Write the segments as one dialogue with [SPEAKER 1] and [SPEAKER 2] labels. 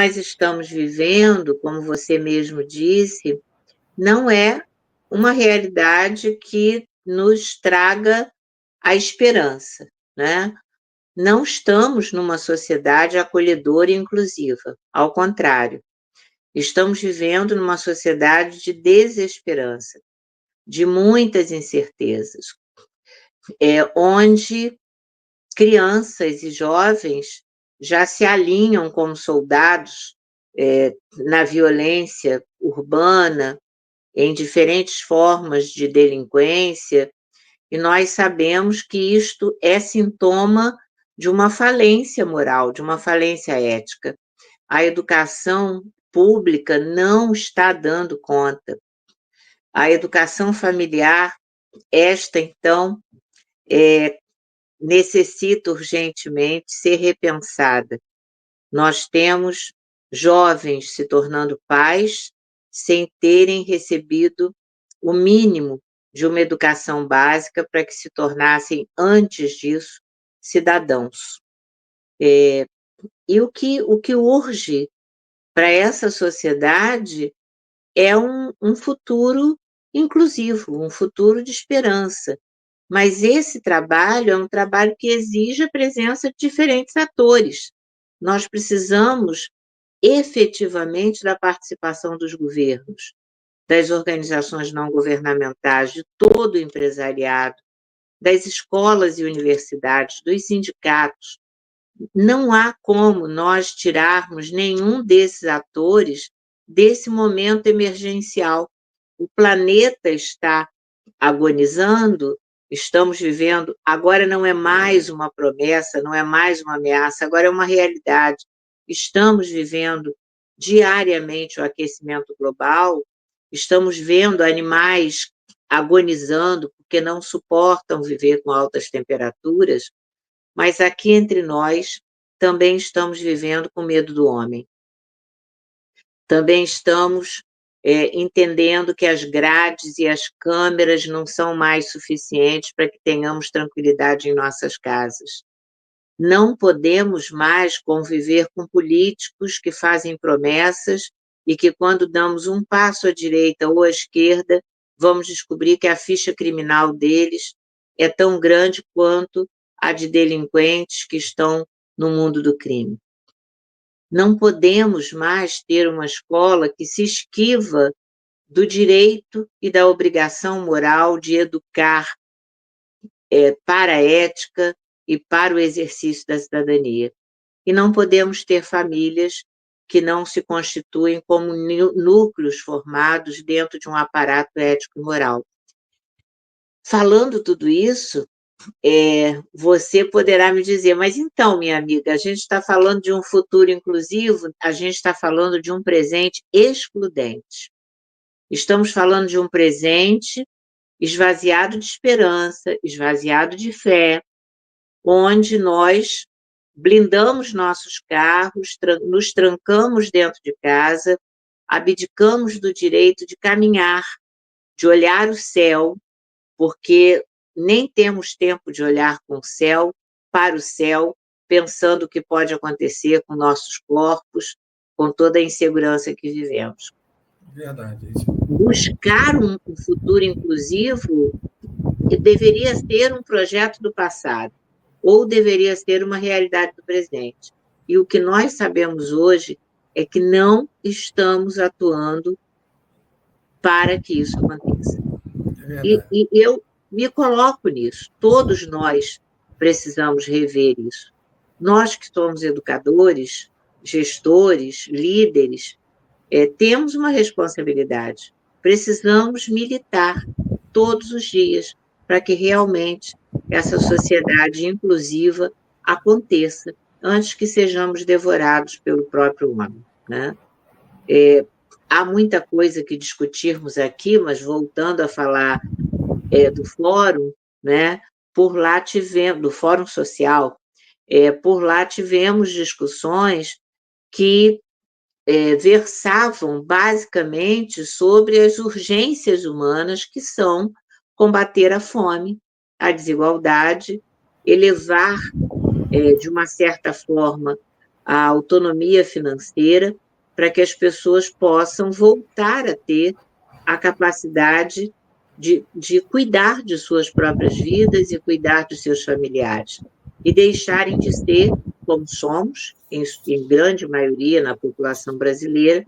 [SPEAKER 1] nós estamos vivendo, como você mesmo disse, não é uma realidade que nos traga a esperança, né? Não estamos numa sociedade acolhedora e inclusiva, ao contrário, estamos vivendo numa sociedade de desesperança, de muitas incertezas, onde crianças e jovens já se alinham como soldados na violência urbana, em diferentes formas de delinquência, e nós sabemos que isto é sintoma de uma falência moral, de uma falência ética. A educação pública não está dando conta. A educação familiar, esta, então, necessita urgentemente ser repensada. Nós temos jovens se tornando pais sem terem recebido o mínimo de uma educação básica para que se tornassem, antes disso, cidadãos. E o que urge para essa sociedade é um futuro inclusivo, um futuro de esperança. Mas esse trabalho é um trabalho que exige a presença de diferentes atores. Nós precisamos efetivamente da participação dos governos, das organizações não governamentais, de todo o empresariado, das escolas e universidades, dos sindicatos. Não há como nós tirarmos nenhum desses atores desse momento emergencial. O planeta está agonizando, estamos vivendo, agora não é mais uma promessa, não é mais uma ameaça, agora é uma realidade. Estamos vivendo diariamente o aquecimento global, estamos vendo animais agonizando porque não suportam viver com altas temperaturas, mas aqui entre nós também estamos vivendo com medo do homem. Também estamos entendendo que as grades e as câmeras não são mais suficientes para que tenhamos tranquilidade em nossas casas. Não podemos mais conviver com políticos que fazem promessas e que, quando damos um passo à direita ou à esquerda, vamos descobrir que a ficha criminal deles é tão grande quanto a de delinquentes que estão no mundo do crime. Não podemos mais ter uma escola que se esquiva do direito e da obrigação moral de educar para a ética e para o exercício da cidadania. E não podemos ter famílias que não se constituem como núcleos formados dentro de um aparato ético e moral. Falando tudo isso, você poderá me dizer, mas então, minha amiga, a gente está falando de um futuro inclusivo, a gente está falando de um presente excludente. Estamos falando de um presente esvaziado de esperança, esvaziado de fé, onde nós blindamos nossos carros, nos trancamos dentro de casa, abdicamos do direito de caminhar, de olhar o céu, porque nem temos tempo de olhar para o céu, pensando o que pode acontecer com nossos corpos, com toda a insegurança que vivemos.
[SPEAKER 2] Verdade.
[SPEAKER 1] Buscar um futuro inclusivo deveria ser um projeto do passado, ou deveria ser uma realidade do presente. E o que nós sabemos hoje é que não estamos atuando para que isso aconteça. E eu me coloco nisso. Todos nós precisamos rever isso. Nós que somos educadores, gestores, líderes, temos uma responsabilidade. Precisamos militar todos os dias para que realmente essa sociedade inclusiva aconteça antes que sejamos devorados pelo próprio homem, né? Há muita coisa que discutirmos aqui, mas voltando a falar do fórum, né? Por lá tivemos, do fórum social, por lá tivemos discussões que versavam basicamente sobre as urgências humanas que são combater a fome, a desigualdade, elevar, de uma certa forma, a autonomia financeira, para que as pessoas possam voltar a ter a capacidade de cuidar de suas próprias vidas e cuidar de seus familiares, e deixarem de ser, como somos, em grande maioria na população brasileira,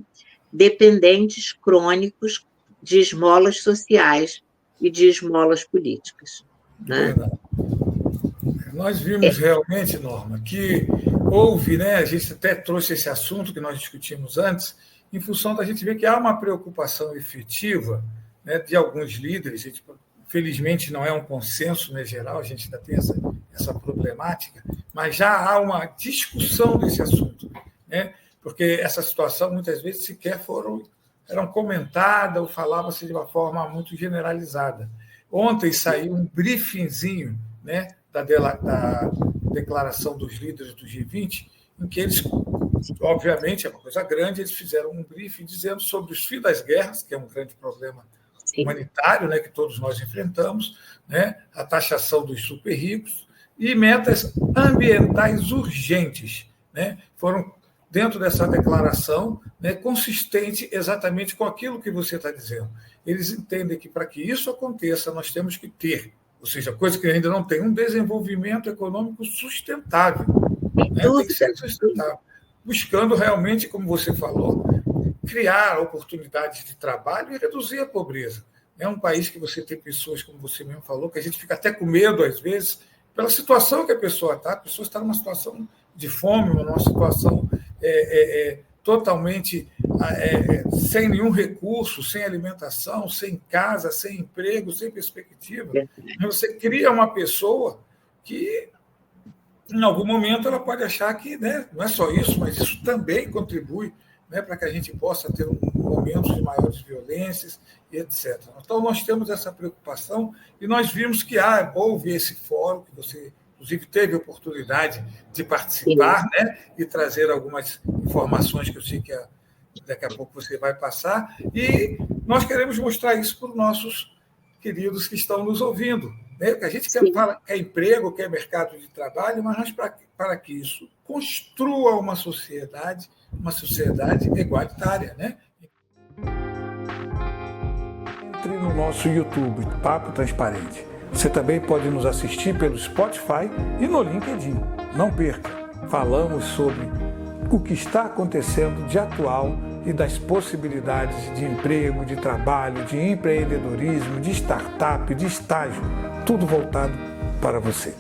[SPEAKER 1] dependentes crônicos de esmolas sociais e de esmolas políticas. Né?
[SPEAKER 2] Verdade. Nós vimos realmente, Norma, que houve, né, a gente até trouxe esse assunto que nós discutimos antes, em função da gente ver que há uma preocupação efetiva, né, de alguns líderes. A gente, felizmente não é um consenso, né, geral, a gente ainda tem essa problemática, mas já há uma discussão desse assunto, né, porque essa situação muitas vezes sequer eram comentadas ou falavam-se de uma forma muito generalizada. Ontem saiu um briefingzinho, né, da declaração dos líderes do G20, em que eles, obviamente, é uma coisa grande, eles fizeram um briefing dizendo sobre os fins das guerras, que é um grande problema humanitário, né, que todos nós enfrentamos, né, a taxação dos super ricos e metas ambientais urgentes, né, foram dentro dessa declaração, né, consistente exatamente com aquilo que você está dizendo. Eles entendem que para que isso aconteça, nós temos que ter, ou seja, coisa que ainda não tem, um desenvolvimento econômico sustentável. Né? Tem que ser sustentável. Buscando realmente, como você falou, criar oportunidades de trabalho e reduzir a pobreza. É um país que você tem pessoas, como você mesmo falou, que a gente fica até com medo, às vezes, pela situação que a pessoa está. A pessoa está numa situação de fome, numa situação totalmente sem nenhum recurso, sem alimentação, sem casa, sem emprego, sem perspectiva. Você cria uma pessoa que, em algum momento, ela pode achar que, né, não é só isso, mas isso também contribui, né, para que a gente possa ter momentos de maiores violências e etc. Então, nós temos essa preocupação e nós vimos que houve esse fórum, que você, inclusive, teve a oportunidade de participar, né, e trazer algumas informações que eu sei que daqui a pouco você vai passar, e nós queremos mostrar isso para os nossos queridos que estão nos ouvindo. Né? A gente quer emprego, quer mercado de trabalho, mas nós, para que isso construa uma sociedade igualitária. Né? Entre no nosso YouTube, Papo Transparente. Você também pode nos assistir pelo Spotify e no LinkedIn. Não perca, falamos sobre o que está acontecendo de atual e das possibilidades de emprego, de trabalho, de empreendedorismo, de startup, de estágio, tudo voltado para você.